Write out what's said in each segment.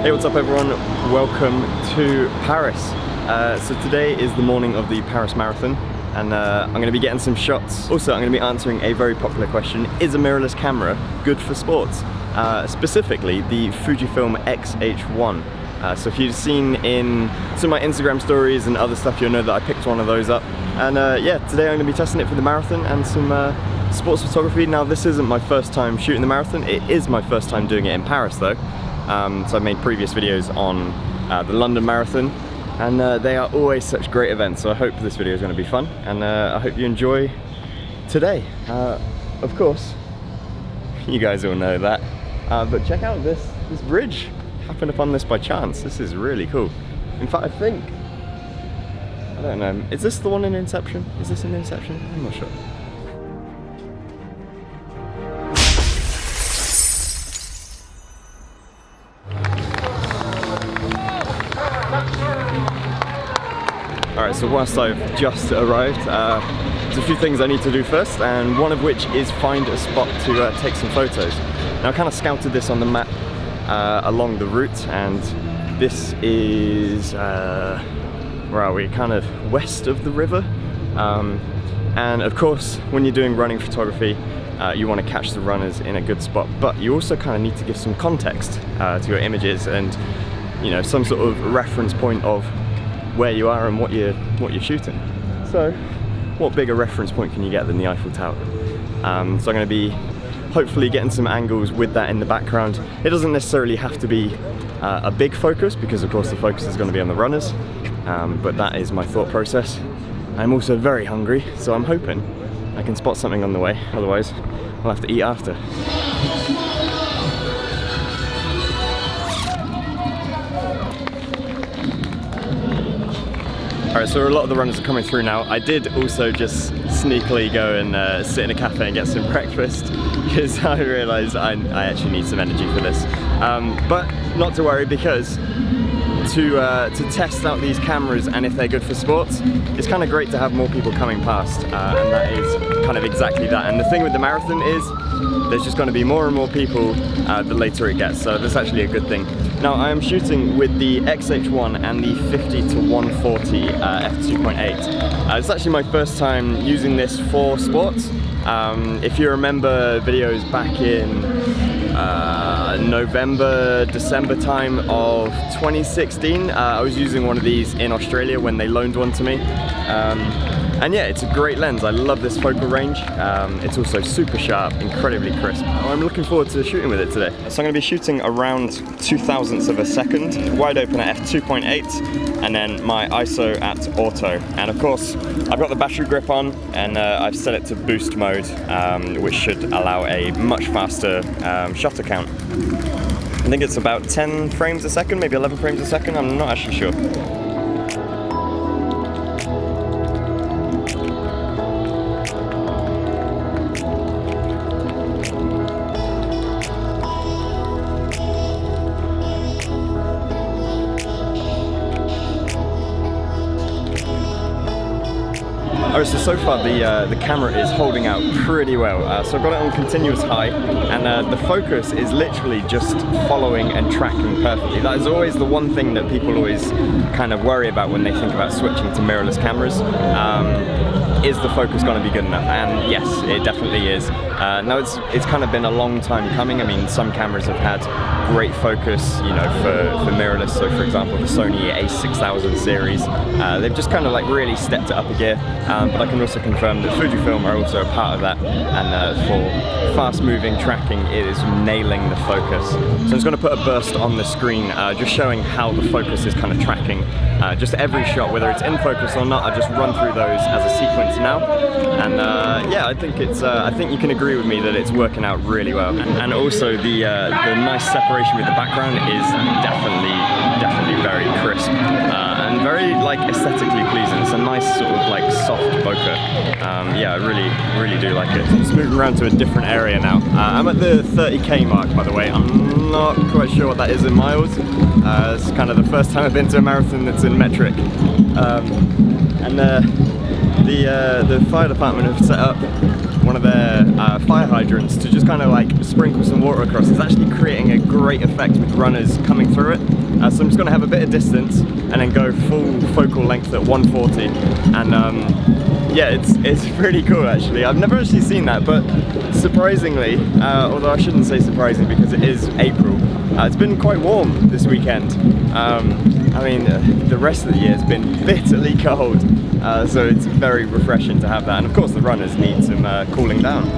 Hey, what's up everyone? Welcome to Paris. So today is the morning of the Paris Marathon, and I'm going to be getting some shots. Also, I'm going to be answering a very popular question: is a mirrorless camera good for sports? Specifically, the Fujifilm X-H1. So if you've seen in some of my Instagram stories and other stuff, you'll know that I picked one of those up. And yeah, today I'm going to be testing it for the marathon and some sports photography. Now, this isn't my first time shooting the marathon. It is my first time doing it in Paris though. So I've made previous videos on the London Marathon, and they are always such great events, so I hope this video is going to be fun, and I hope you enjoy today. Of course, you guys all know that, but check out this bridge. Happened upon this by chance. This is really cool. In fact, I don't know, is this the one in Inception? Is this in Inception? I'm not sure. Alright, so whilst I've just arrived, there's a few things I need to do first, and one of which is find a spot to take some photos. Now, I kind of scouted this on the map along the route, and this is, where are we? Kind of west of the river. And of course, when you're doing running photography, you want to catch the runners in a good spot, but you also kind of need to give some context to your images, and you know, some sort of reference point of where you are and what you're shooting. So what bigger reference point can you get than the Eiffel Tower? So I'm going to be hopefully getting some angles with that in the background. It doesn't necessarily have to be a big focus, because of course the focus is going to be on the runners, but that is my thought process. I'm also very hungry, so I'm hoping I can spot something on the way, otherwise I'll have to eat after. Alright, so a lot of the runners are coming through now. I did also just sneakily go and sit in a cafe and get some breakfast, because I realised I actually need some energy for this. But not to worry, because to test out these cameras and if they're good for sports, it's kind of great to have more people coming past, and that is kind of exactly that. And the thing with the marathon is there's just going to be more and more people the later it gets, so that's actually a good thing. Now, I am shooting with the X-H1 and the 50-140 f2.8. It's actually my first time using this for sports. If you remember videos back in November, December time of 2016, I was using one of these in Australia when they loaned one to me. And yeah, it's a great lens. I love this focal range. It's also super sharp, incredibly crisp. I'm looking forward to shooting with it today. So I'm going to be shooting around 0.02 of a second, wide open at f2.8, and then my ISO at auto. And of course, I've got the battery grip on, and I've set it to boost mode, which should allow a much faster shutter count. I think it's about 10 frames a second, maybe 11 frames a second, I'm not actually sure. Alright, so far the camera is holding out pretty well. So I've got it on continuous high, and the focus is literally just following and tracking perfectly. That is always the one thing that people always kind of worry about when they think about switching to mirrorless cameras. Is the focus going to be good enough? And yes, it definitely is. Now it's kind of been a long time coming. I mean, some cameras have had great focus, you know, for mirrorless. So for example, the Sony a6000 series, they've just kind of like really stepped it up a gear. But I can also confirm that Fujifilm are also a part of that, and for fast-moving tracking, it is nailing the focus. So I'm just going to put a burst on the screen, just showing how the focus is kind of tracking just every shot, whether it's in focus or not. I just run through those as a sequence now, and yeah, I think it's. I think you can agree with me that it's working out really well, and also the nice separation with the background is definitely very crisp. And very like aesthetically pleasing. It's a nice sort of like soft bokeh. Yeah, I really do like it. So I'm just moving around to a different area now. I'm at the 30k mark, by the way. I'm not quite sure what that is in miles. It's kind of the first time I've been to a marathon that's in metric. And the fire department have set up one of their fire hydrants to just kind of like sprinkle some water across. It's actually creating a great effect with runners coming through it. So I'm just going to have a bit of distance and then go full focal length at 140, and yeah, it's pretty cool actually. I've never actually seen that, but surprisingly, although I shouldn't say surprising because it is April, it's been quite warm this weekend. I mean, the rest of the year has been bitterly cold, so it's very refreshing to have that, and of course the runners need some cooling down.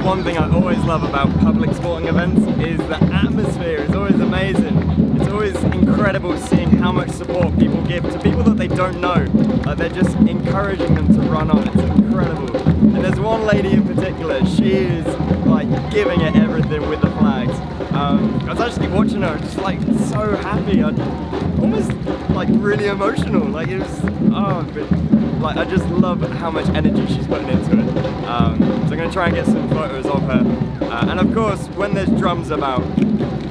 One thing I always love about public sporting events is the atmosphere is always amazing. It's always incredible seeing how much support people give to people that they don't know. They're just encouraging them to run on. It's incredible. And there's one lady in particular, she is like giving it everything with the flags. I was actually watching her, just like so happy. I almost like really emotional. Like it was, like I just love how much energy she's putting into it. So I'm going to try and get some photos of her. And of course, when there's drums about,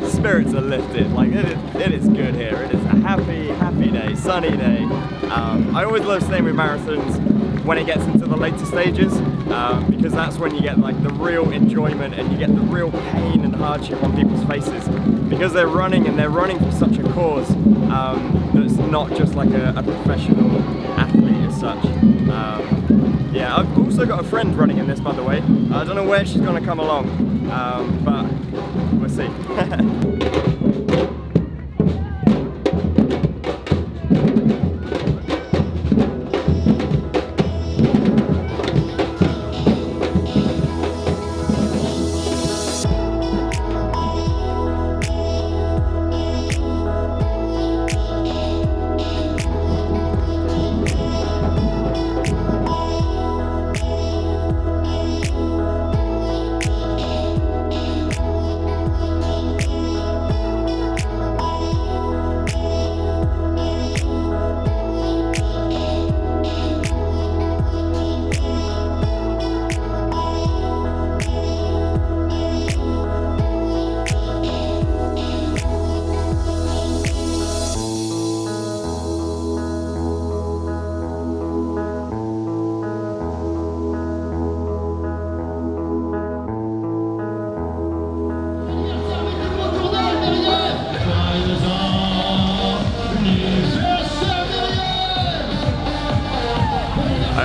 spirits are lifted. Like it is good here. It is a happy day, sunny day. I always love staying with marathons when it gets into the later stages, because that's when you get like the real enjoyment and you get the real pain and hardship on people's faces, because they're running and they're running for such a cause that's not just like a professional athlete as such. Yeah, I've also got a friend running in this, by the way. I don't know where she's going to come along, but we'll see.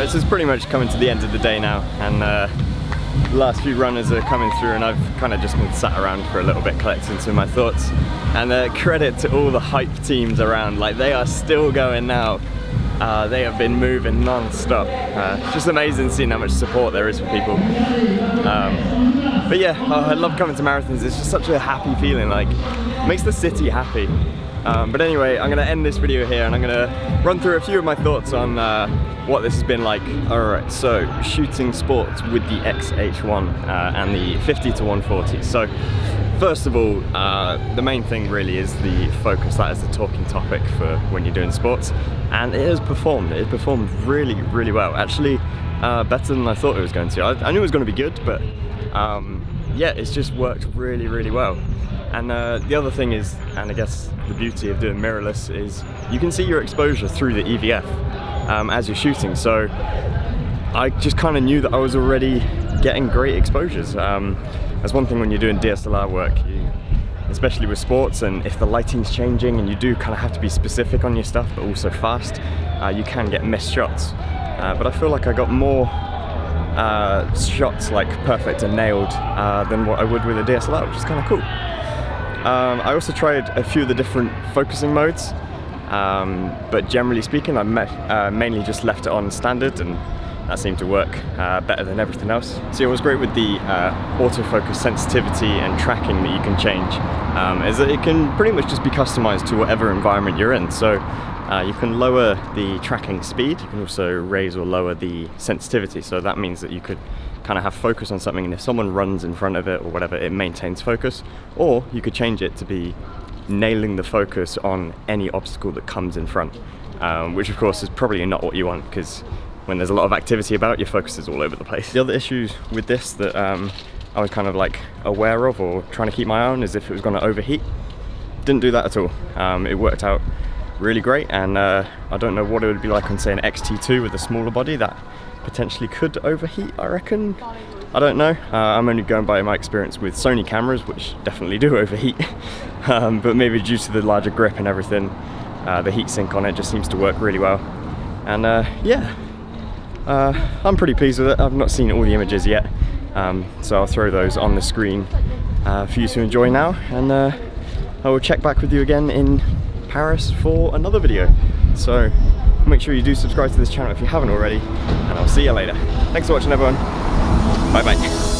This is pretty much coming to the end of the day now, and the last few runners are coming through, and I've kind of just been sat around for a little bit collecting some of my thoughts. And credit to all the hype teams around, like they are still going now. They have been moving non-stop. It's just amazing seeing how much support there is for people. But yeah, I love coming to marathons. It's just such a happy feeling, like it makes the city happy. But anyway, I'm going to end this video here, and I'm going to run through a few of my thoughts on what this has been like. Alright, so shooting sports with the X-H1 and the 50 to 140. So first of all, the main thing really is the focus. That is the talking topic for when you're doing sports, and it has performed. It performed really well. Actually, better than I thought it was going to. I knew it was going to be good, but yeah, it's just worked really well. And the other thing is, and I guess the beauty of doing mirrorless, is you can see your exposure through the EVF as you're shooting. So I just kind of knew that I was already getting great exposures. That's one thing when you're doing DSLR work, especially with sports, and if the lighting's changing and you do kind of have to be specific on your stuff but also fast, you can get missed shots. But I feel like I got more shots like perfect and nailed than what I would with a DSLR, which is kind of cool. I also tried a few of the different focusing modes, but generally speaking, I mainly just left it on standard, and that seemed to work better than everything else. So what's great with the autofocus sensitivity and tracking that you can change is that it can pretty much just be customized to whatever environment you're in. So you can lower the tracking speed, you can also raise or lower the sensitivity. So that means that you could kind of have focus on something, and if someone runs in front of it or whatever, it maintains focus. Or you could change it to be nailing the focus on any obstacle that comes in front, which of course is probably not what you want, because when there's a lot of activity about, your focus is all over the place. The other issues with this that I was kind of like aware of or trying to keep my eye on is if it was going to overheat. Didn't do that at all. It worked out really great, and I don't know what it would be like on, say, an X-T2 with a smaller body. That potentially could overheat, I reckon. I don't know. I'm only going by my experience with Sony cameras, which definitely do overheat. But maybe due to the larger grip and everything, the heat sink on it just seems to work really well. And yeah, I'm pretty pleased with it. I've not seen all the images yet, so I'll throw those on the screen for you to enjoy now, and I will check back with you again in Paris for another video. So make sure you do subscribe to this channel if you haven't already, and I'll see you later. Thanks for watching, everyone. Bye bye.